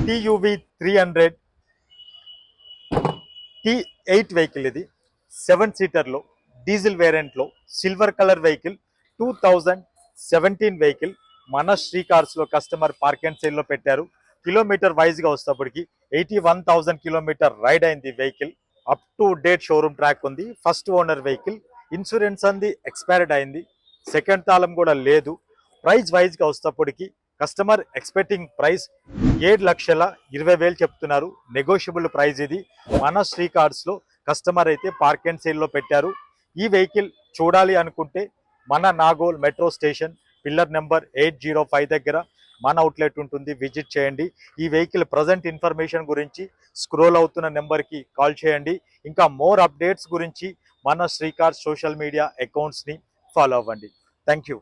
TUV 300 T8 vehicle. ఇది 7 సీటర్లో diesel వేరియంట్లో సిల్వర్ కలర్ వెహికల్. 2017 వెహికల్. మన శ్రీ కార్స్లో కస్టమర్ పార్క్ అండ్ సేల్లో పెట్టారు. కిలోమీటర్ వైజ్గా వస్తేప్పటికి 81,000 కిలోమీటర్ రైడ్ అయింది vehicle. Up to date showroom track ఉంది. First owner vehicle. ఇన్సూరెన్స్ అంది ఎక్స్పైర్డ్ అయింది. సెకండ్ తాళం కూడా లేదు. ప్రైస్ వైజ్గా వస్తేప్పటికి కస్టమర్ ఎక్స్పెక్టింగ్ ప్రైస్ 7,20,000 చెప్తున్నారు. నెగోషియబుల్ ప్రైస్ ఇది. మన శ్రీ కార్స్లో కస్టమర్ అయితే పార్క్ అండ్ సేల్లో పెట్టారు. ఈ వెహికల్ చూడాలి అనుకుంటే మన Nagole metro station pillar number 805 దగ్గర మన అవుట్లెట్ ఉంటుంది. విజిట్ చేయండి. ఈ వెహికల్ ప్రజెంట్ ఇన్ఫర్మేషన్ గురించి స్క్రోల్ అవుతున్న నెంబర్కి కాల్ చేయండి. ఇంకా మోర్ అప్డేట్స్ గురించి మన శ్రీ కార్స్ సోషల్ మీడియా అకౌంట్స్ని ఫాలో అవ్వండి. Thank you.